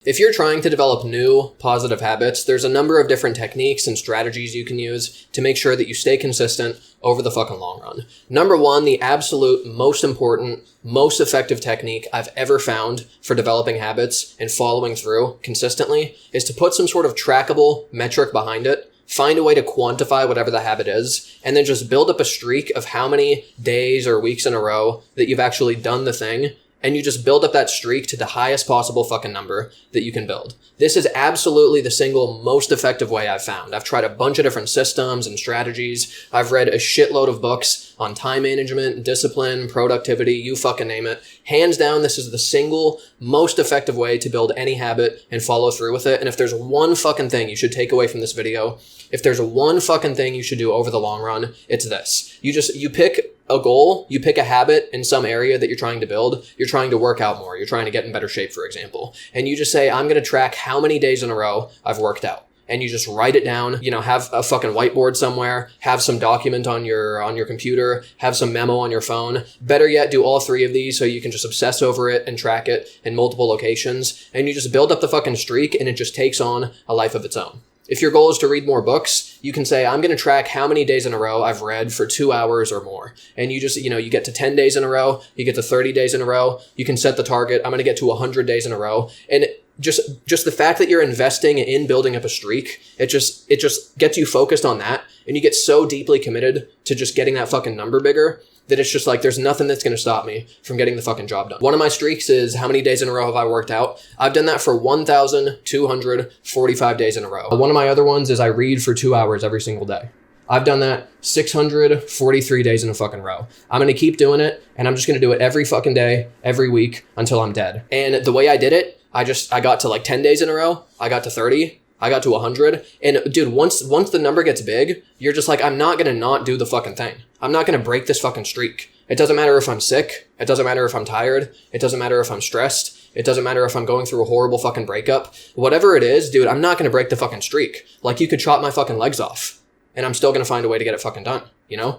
If you're trying to develop new positive habits, there's a number of different techniques and strategies you can use to make sure that you stay consistent over the fucking long run. Number one, the absolute most important, most effective technique I've ever found for developing habits and following through consistently is to put some sort of trackable metric behind it. Find a way to quantify whatever the habit is, and then just build up a streak of how many days or weeks in a row that you've actually done the thing. And you just build up that streak to the highest possible fucking number that you can build. This is absolutely the single most effective way I've found. I've tried a bunch of different systems and strategies. I've read a shitload of books on time management, discipline, productivity, you fucking name it. Hands down, this is the single most effective way to build any habit and follow through with it. And if there's one fucking thing you should take away from this video, if there's one fucking thing you should do over the long run, it's this. You pick a goal, you pick a habit in some area that you're trying to build. You're trying to work out more. You're trying to get in better shape, for example. And you just say, I'm going to track how many days in a row I've worked out. And you just write it down, have a fucking whiteboard somewhere, have some document on your computer, have some memo on your phone. Better yet, do all three of these so you can just obsess over it and track it in multiple locations. And you just build up the fucking streak and it just takes on a life of its own. If your goal is to read more books, you can say, I'm going to track how many days in a row I've read for 2 hours or more. And you just, you get to 10 days in a row, you get to 30 days in a row, you can set the target, I'm going to get to 100 days in a row. And just the fact that you're investing in building up a streak, it just gets you focused on that. And you get so deeply committed to just getting that fucking number bigger that it's just like, there's nothing that's going to stop me from getting the fucking job done. One of my streaks is how many days in a row have I worked out? I've done that for 1,245 days in a row. One of my other ones is I read for 2 hours every single day. I've done that 643 days in a fucking row. I'm going to keep doing it, and I'm just going to do it every fucking day, every week until I'm dead. And the way I did it, I got to like 10 days in a row. I got to 30. I got to 100. And dude, once the number gets big, you're just like, I'm not going to not do the fucking thing. I'm not going to break this fucking streak. It doesn't matter if I'm sick. It doesn't matter if I'm tired. It doesn't matter if I'm stressed. It doesn't matter if I'm going through a horrible fucking breakup. Whatever it is, dude, I'm not going to break the fucking streak. Like, you could chop my fucking legs off and I'm still going to find a way to get it fucking done.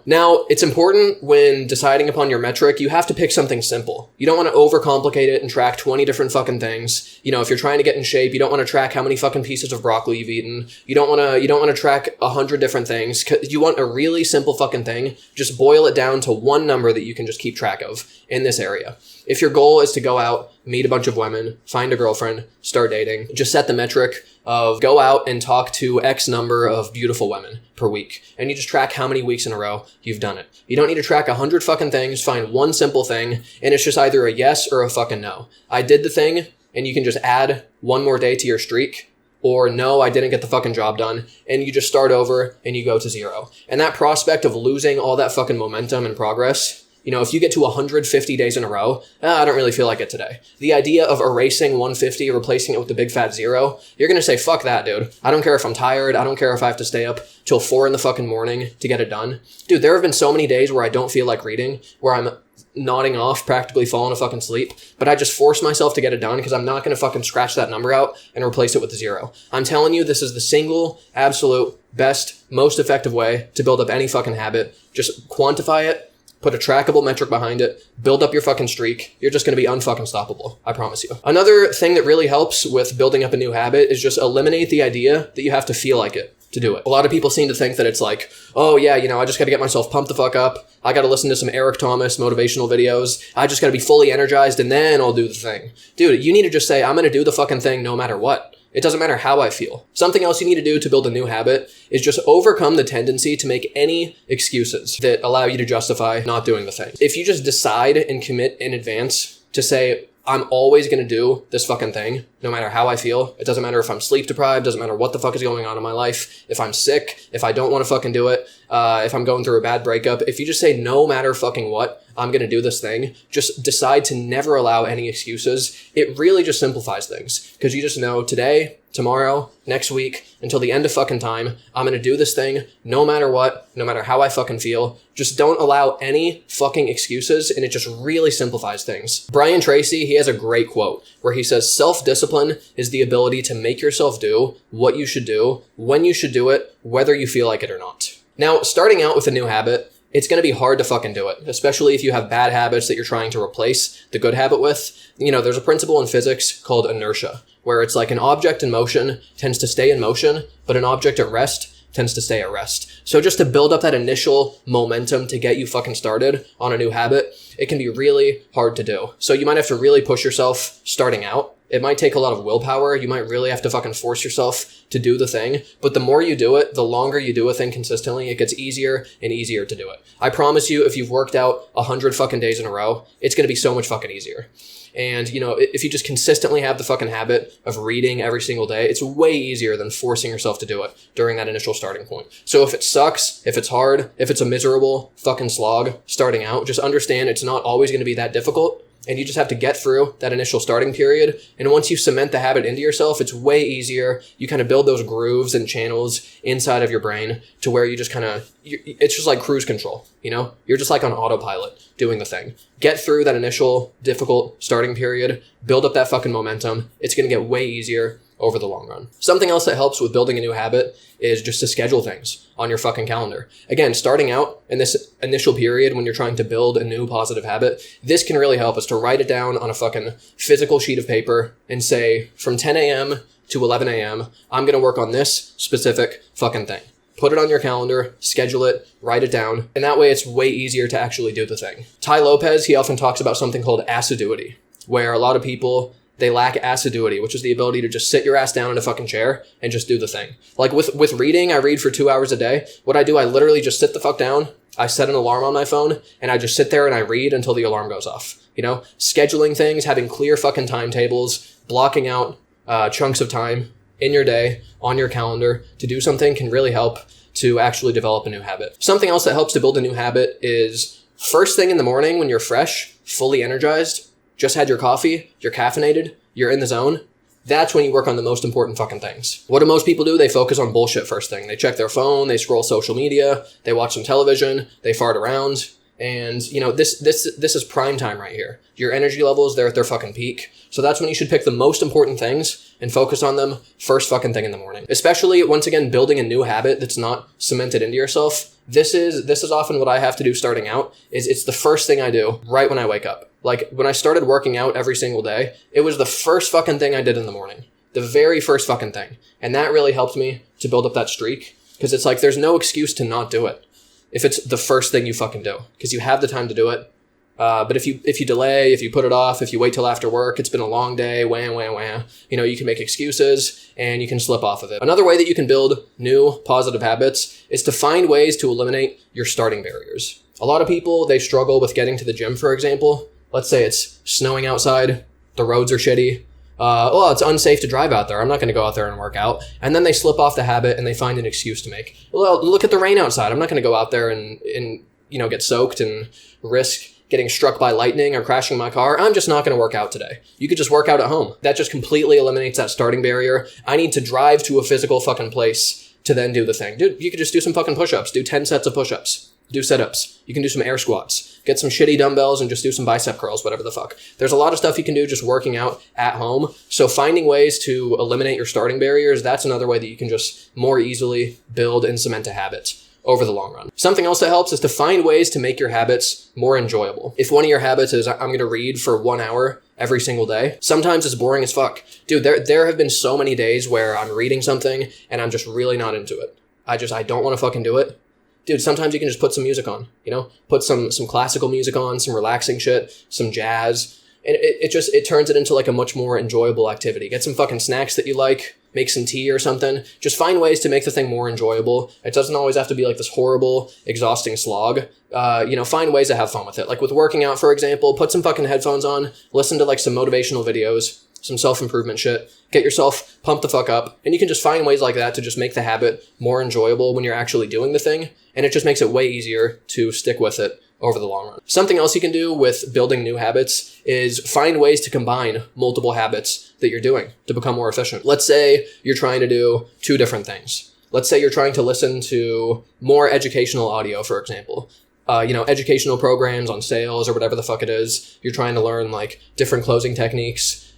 Now, it's important when deciding upon your metric, you have to pick something simple. You don't want to overcomplicate it and track 20 different fucking things. If you're trying to get in shape, you don't want to track how many fucking pieces of broccoli you've eaten. You don't want to track 100 different things. You want a really simple fucking thing. Just boil it down to one number that you can just keep track of in this area. If your goal is to go out, meet a bunch of women, find a girlfriend, start dating, just set the metric of go out and talk to X number of beautiful women per week. And you just track how many weeks in a row you've done it. You don't need to track 100 fucking things. Find one simple thing, and it's just either a yes or a fucking no. I did the thing, and you can just add one more day to your streak. Or no, I didn't get the fucking job done. And you just start over and you go to 0. And that prospect of losing all that fucking momentum and progress, if you get to 150 days in a row, I don't really feel like it today. The idea of erasing 150, replacing it with the big fat 0, you're going to say, fuck that, dude. I don't care if I'm tired. I don't care if I have to stay up till 4 in the fucking morning to get it done. Dude, there have been so many days where I don't feel like reading, where I'm nodding off, practically falling to fucking sleep, but I just force myself to get it done because I'm not going to fucking scratch that number out and replace it with a 0. I'm telling you, this is the single, absolute, best, most effective way to build up any fucking habit. Just quantify it. Put a trackable metric behind it, build up your fucking streak. You're just going to be unfucking stoppable. I promise you. Another thing that really helps with building up a new habit is just eliminate the idea that you have to feel like it to do it. A lot of people seem to think that it's like, oh yeah, I just got to get myself pumped the fuck up. I got to listen to some Eric Thomas motivational videos. I just got to be fully energized and then I'll do the thing. Dude, you need to just say, I'm going to do the fucking thing no matter what. It doesn't matter how I feel. Something else you need to do to build a new habit is just overcome the tendency to make any excuses that allow you to justify not doing the thing. If you just decide and commit in advance to say, I'm always going to do this fucking thing, no matter how I feel. It doesn't matter if I'm sleep deprived, doesn't matter what the fuck is going on in my life. If I'm sick, if I don't want to fucking do it, if I'm going through a bad breakup, if you just say no matter fucking what, I'm going to do this thing, just decide to never allow any excuses. It really just simplifies things because you just know today, tomorrow, next week, until the end of fucking time, I'm going to do this thing no matter what, no matter how I fucking feel. Just don't allow any fucking excuses, and it just really simplifies things. Brian Tracy, he has a great quote where he says, self-discipline is the ability to make yourself do what you should do, when you should do it, whether you feel like it or not. Now, starting out with a new habit, it's going to be hard to fucking do it, especially if you have bad habits that you're trying to replace the good habit with. There's a principle in physics called inertia, where it's like an object in motion tends to stay in motion, but an object at rest tends to stay at rest. So just to build up that initial momentum to get you fucking started on a new habit, it can be really hard to do. So you might have to really push yourself starting out. It might take a lot of willpower. You might really have to fucking force yourself to do the thing. But the more you do it, the longer you do a thing consistently, it gets easier and easier to do it. I promise you, if you've worked out 100 fucking days in a row, it's going to be so much fucking easier. And, if you just consistently have the fucking habit of reading every single day, it's way easier than forcing yourself to do it during that initial starting point. So if it sucks, if it's hard, if it's a miserable fucking slog starting out, just understand it's not always going to be that difficult. And you just have to get through that initial starting period. And once you cement the habit into yourself, it's way easier. You kind of build those grooves and channels inside of your brain to where you just it's just like cruise control, You're just like on autopilot doing the thing. Get through that initial difficult starting period, build up that fucking momentum. It's going to get way easier over the long run. Something else that helps with building a new habit is just to schedule things on your fucking calendar. Again, starting out in this initial period when you're trying to build a new positive habit, this can really help us to write it down on a fucking physical sheet of paper and say, from 10 a.m. to 11 a.m., I'm going to work on this specific fucking thing. Put it on your calendar, schedule it, write it down, and that way it's way easier to actually do the thing. Tai Lopez, he often talks about something called assiduity, where a lot of people, they lack assiduity, which is the ability to just sit your ass down in a fucking chair and just do the thing. Like with reading, I read for 2 hours a day. What I do, I literally just sit the fuck down. I set an alarm on my phone and I just sit there and I read until the alarm goes off. Scheduling things, having clear fucking timetables, blocking out chunks of time in your day on your calendar to do something can really help to actually develop a new habit. Something else that helps to build a new habit is first thing in the morning when you're fresh, fully energized, just had your coffee, you're caffeinated, you're in the zone. That's when you work on the most important fucking things. What do most people do? They focus on bullshit first thing. They check their phone, they scroll social media, they watch some television, they fart around. And, this is prime time right here. Your energy levels, they're at their fucking peak. So that's when you should pick the most important things and focus on them first fucking thing in the morning. Especially, once again, building a new habit that's not cemented into yourself. This is often what I have to do starting out, is it's the first thing I do right when I wake up. Like, when I started working out every single day, it was the first fucking thing I did in the morning. The very first fucking thing. And that really helped me to build up that streak, because it's like there's no excuse to not do it if it's the first thing you fucking do, because you have the time to do it. But if you delay, if you put it off, if you wait till after work, it's been a long day, you can make excuses and you can slip off of it. Another way that you can build new positive habits is to find ways to eliminate your starting barriers. A lot of people, they struggle with getting to the gym, for example. Let's say it's snowing outside, the roads are shitty. It's unsafe to drive out there. I'm not going to go out there and work out. And then they slip off the habit and they find an excuse to make. Well, look at the rain outside. I'm not going to go out there and get soaked and risk getting struck by lightning or crashing my car. I'm just not going to work out today. You could just work out at home. That just completely eliminates that starting barrier. I need to drive to a physical fucking place to then do the thing. Dude, you could just do some fucking push-ups. Do 10 sets of push-ups. Do sit-ups. You can do some air squats. Get some shitty dumbbells and just do some bicep curls, whatever the fuck. There's a lot of stuff you can do just working out at home. So finding ways to eliminate your starting barriers, that's another way that you can just more easily build and cement a habit over the long run. Something else that helps is to find ways to make your habits more enjoyable. If one of your habits is, I'm going to read for 1 hour every single day, sometimes it's boring as fuck. Dude, there have been so many days where I'm reading something and I'm just really not into it. I don't want to fucking do it. Dude, sometimes you can just put some music on, put some classical music on, some relaxing shit, some jazz. And it turns it into like a much more enjoyable activity. Get some fucking snacks that you like, make some tea or something. Just find ways to make the thing more enjoyable. It doesn't always have to be like this horrible, exhausting slog. Find ways to have fun with it. Like with working out, for example, put some fucking headphones on, listen to like some motivational videos, some self-improvement shit, get yourself pumped the fuck up. And you can just find ways like that to just make the habit more enjoyable when you're actually doing the thing. And it just makes it way easier to stick with it over the long run. Something else you can do with building new habits is find ways to combine multiple habits that you're doing to become more efficient. Let's say you're trying to do 2 different things. Let's say you're trying to listen to more educational audio, for example. Educational programs on sales or whatever the fuck it is. You're trying to learn like different closing techniques,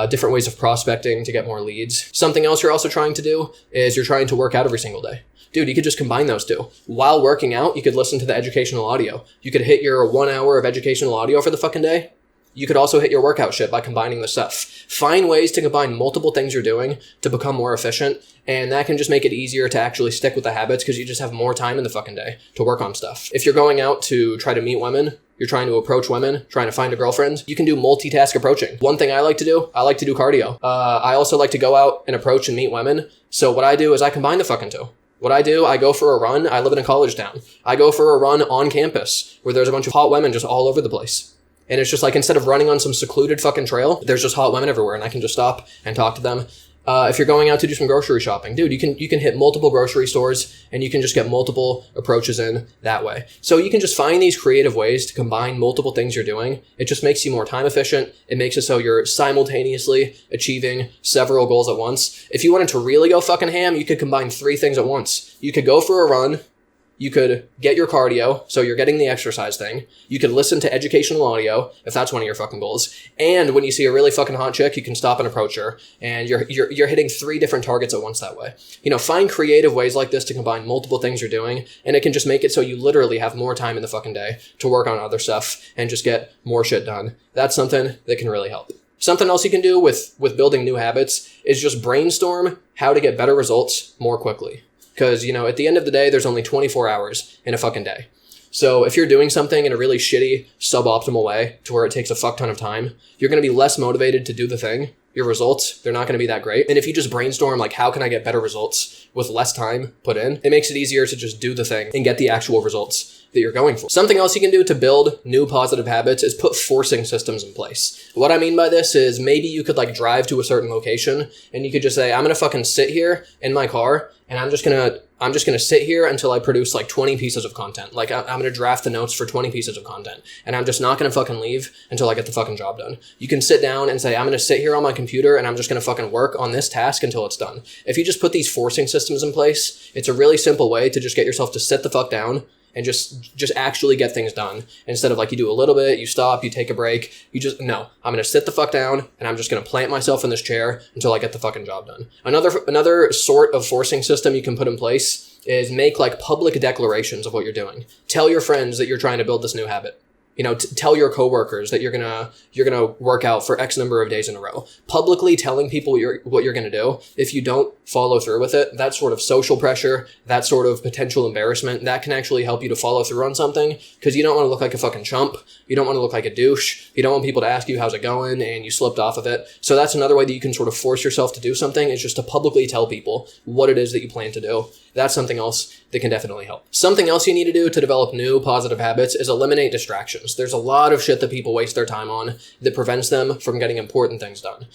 different ways of prospecting to get more leads. Something else you're also trying to do is you're trying to work out every single day. Dude, you could just combine those two. While working out, you could listen to the educational audio. You could hit your 1 hour of educational audio for the fucking day. You could also hit your workout shit by combining the stuff. Find ways to combine multiple things you're doing to become more efficient, and that can just make it easier to actually stick with the habits because you just have more time in the fucking day to work on stuff. If you're going out to try to meet women, you're trying to approach women, trying to find a girlfriend, you can do multitask approaching. One thing I like to do cardio. I also like to go out and approach and meet women. So what I do is I combine the fucking two. What I do, I go for a run. I live in a college town. I go for a run on campus where there's a bunch of hot women just all over the place. And it's just like, instead of running on some secluded fucking trail, there's just hot women everywhere and I can just stop and talk to them. If you're going out to do some grocery shopping, dude, you can hit multiple grocery stores and you can just get multiple approaches in that way. So you can just find these creative ways to combine multiple things you're doing. It just makes you more time efficient. It makes it so you're simultaneously achieving several goals at once. If you wanted to really go fucking ham, you could combine 3 things at once. You could go for a run. You could get your cardio, so you're getting the exercise thing. You could listen to educational audio, if that's one of your fucking goals. And when you see a really fucking hot chick, you can stop and approach her. And you're hitting 3 different targets at once that way. Find creative ways like this to combine multiple things you're doing, and it can just make it so you literally have more time in the fucking day to work on other stuff and just get more shit done. That's something that can really help. Something else you can do with building new habits is just brainstorm how to get better results more quickly. Because, at the end of the day, there's only 24 hours in a fucking day. So if you're doing something in a really shitty, suboptimal way to where it takes a fuck ton of time, you're going to be less motivated to do the thing. Your results, they're not going to be that great. And if you just brainstorm, like, how can I get better results with less time put in, it makes it easier to just do the thing and get the actual results that you're going for. Something else you can do to build new positive habits is put forcing systems in place. What I mean by this is maybe you could drive to a certain location and you could just say, I'm going to fucking sit here in my car and I'm just going to sit here until I produce 20 pieces of content. I'm going to draft the notes for 20 pieces of content and I'm just not going to fucking leave until I get the fucking job done. You can sit down and say, I'm going to sit here on my computer and I'm just going to fucking work on this task until it's done. If you just put these forcing systems in place, it's a really simple way to just get yourself to sit the fuck down and just actually get things done. Instead of you do a little bit, you stop, you take a break, no, I'm going to sit the fuck down and I'm just going to plant myself in this chair until I get the fucking job done. Another sort of forcing system you can put in place is make public declarations of what you're doing. Tell your friends that you're trying to build this new habit. Tell your coworkers that you're gonna work out for X number of days in a row. Publicly telling people what you're gonna do. If you don't follow through with it, that sort of social pressure, that sort of potential embarrassment, that can actually help you to follow through on something because you don't want to look like a fucking chump. You don't want to look like a douche. You don't want people to ask you how's it going and you slipped off of it. So that's another way that you can sort of force yourself to do something is just to publicly tell people what it is that you plan to do. That's something else that can definitely help. Something else you need to do to develop new positive habits is eliminate distractions. There's a lot of shit that people waste their time on that prevents them from getting important things done.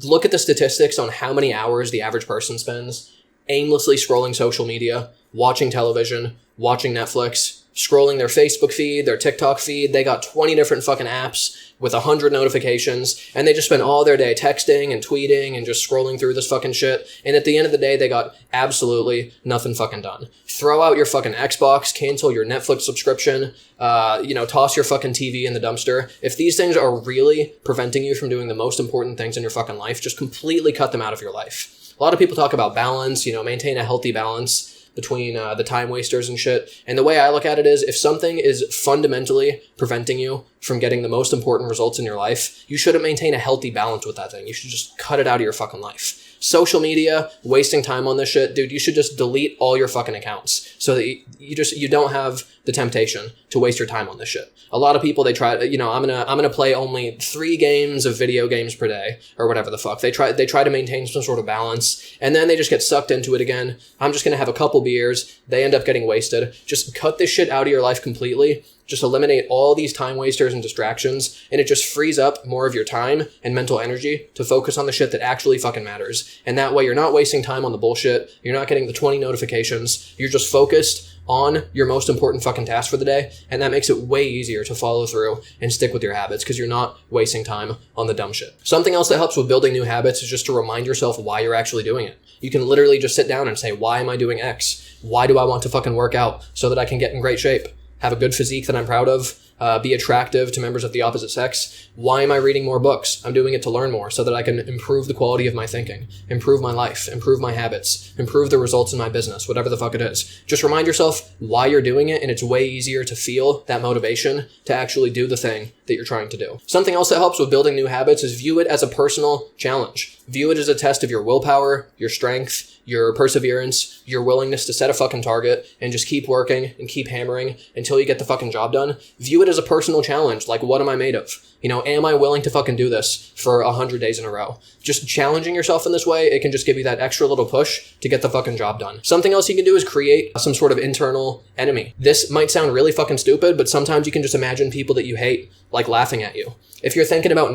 Look at the statistics on how many hours the average person spends aimlessly scrolling social media, watching television, watching Netflix, scrolling their Facebook feed, their TikTok feed. They got 20 different fucking apps with 100 notifications, and they just spend all their day texting and tweeting and just scrolling through this fucking shit. And at the end of the day, they got absolutely nothing fucking done. Throw out your fucking Xbox, cancel your Netflix subscription, toss your fucking TV in the dumpster. If these things are really preventing you from doing the most important things in your fucking life, just completely cut them out of your life. A lot of people talk about balance, maintain a healthy balance between the time wasters and shit. And the way I look at it is if something is fundamentally preventing you from getting the most important results in your life, you shouldn't maintain a healthy balance with that thing. You should just cut it out of your fucking life. Social media, wasting time on this shit, dude, you should just delete all your fucking accounts so that you don't have the temptation to waste your time on this shit. A lot of people, they try, I'm gonna play only 3 games of video games per day or whatever the fuck. They try to maintain some sort of balance and then they just get sucked into it again. I'm just gonna have a couple beers. They end up getting wasted. Just cut this shit out of your life completely. Just eliminate all these time wasters and distractions, and it just frees up more of your time and mental energy to focus on the shit that actually fucking matters. And that way you're not wasting time on the bullshit. You're not getting the 20 notifications. You're just focused on your most important fucking task for the day, and that makes it way easier to follow through and stick with your habits because you're not wasting time on the dumb shit. Something else that helps with building new habits is just to remind yourself why you're actually doing it. You can literally just sit down and say, why am I doing X? Why do I want to fucking work out? So that I can get in great shape, have a good physique that I'm proud of, be attractive to members of the opposite sex. Why am I reading more books? I'm doing it to learn more so that I can improve the quality of my thinking, improve my life, improve my habits, improve the results in my business, whatever the fuck it is. Just remind yourself why you're doing it, and it's way easier to feel that motivation to actually do the thing that you're trying to do. Something else that helps with building new habits is view it as a personal challenge. View it as a test of your willpower, your strength, your perseverance, your willingness to set a fucking target and just keep working and keep hammering until you get the fucking job done. View it as a personal challenge. Like, what am I made of? You know, am I willing to fucking do this for 100 days in a row? Just challenging yourself in this way, it can just give you that extra little push to get the fucking job done. Something else you can do is create some sort of internal enemy. This might sound really fucking stupid, but sometimes you can just imagine people that you hate, like, laughing at you. If you're thinking about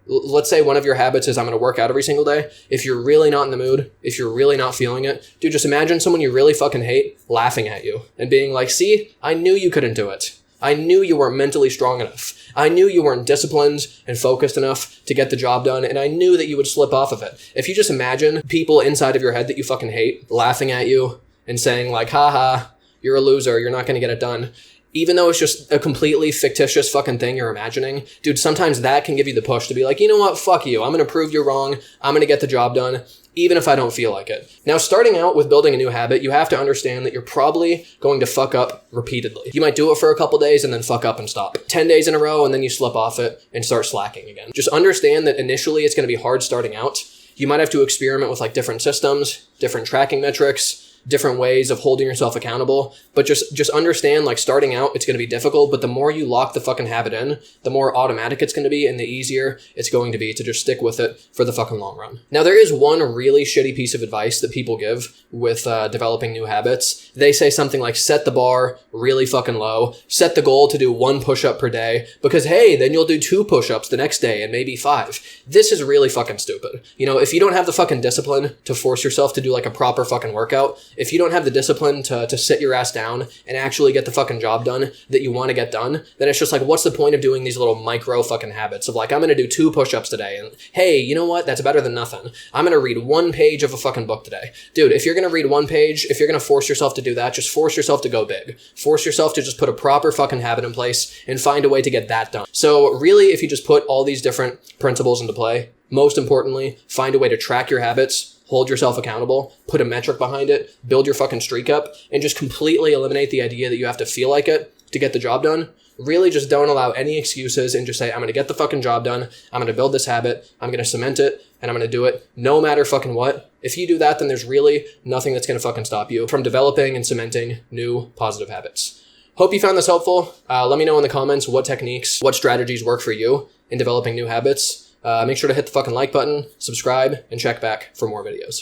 let's say one of your habits is I'm going to work out every single day. If you're really not in the mood, if you're really not feeling it, dude, just imagine someone you really fucking hate laughing at you and being like, see, I knew you couldn't do it. I knew you weren't mentally strong enough. I knew you weren't disciplined and focused enough to get the job done, and I knew that you would slip off of it. If you just imagine people inside of your head that you fucking hate laughing at you and saying like, haha, you're a loser, you're not going to get it done. Even though it's just a completely fictitious fucking thing you're imagining, dude, sometimes that can give you the push to be like, you know what, fuck you. I'm going to prove you're wrong. I'm going to get the job done, even if I don't feel like it. Now, starting out with building a new habit, you have to understand that you're probably going to fuck up repeatedly. You might do it for a couple days and then fuck up and stop. 10 days in a row and then you slip off it and start slacking again. Just understand that initially it's going to be hard starting out. You might have to experiment with like different systems, different tracking metrics, different ways of holding yourself accountable, but just understand, like, starting out, it's going to be difficult, but the more you lock the fucking habit in, the more automatic it's going to be and the easier it's going to be to just stick with it for the fucking long run. Now, there is one really shitty piece of advice that people give with developing new habits. They say something like, set the bar really fucking low, set the goal to do 1 push-up per day, because hey, then you'll do 2 push-ups the next day and maybe 5. This is really fucking stupid. You know, if you don't have the fucking discipline to force yourself to do like a proper fucking workout, if you don't have the discipline to sit your ass down and actually get the fucking job done that you want to get done, then it's just like, what's the point of doing these little micro fucking habits of like, I'm going to do 2 push-ups today, and hey, you know what? That's better than nothing. I'm going to read 1 page of a fucking book today. Dude, if you're going to read 1 page, if you're going to force yourself to do that, just force yourself to go big. Force yourself to just put a proper fucking habit in place and find a way to get that done. So really, if you just put all these different principles into play, most importantly, find a way to track your habits, hold yourself accountable, put a metric behind it, build your fucking streak up, and just completely eliminate the idea that you have to feel like it to get the job done. Really just don't allow any excuses and just say, I'm going to get the fucking job done. I'm going to build this habit. I'm going to cement it, and I'm going to do it no matter fucking what. If you do that, then there's really nothing that's going to fucking stop you from developing and cementing new positive habits. Hope you found this helpful. Let me know in the comments what techniques, what strategies work for you in developing new habits. Make sure to hit the fucking like button, subscribe, and check back for more videos.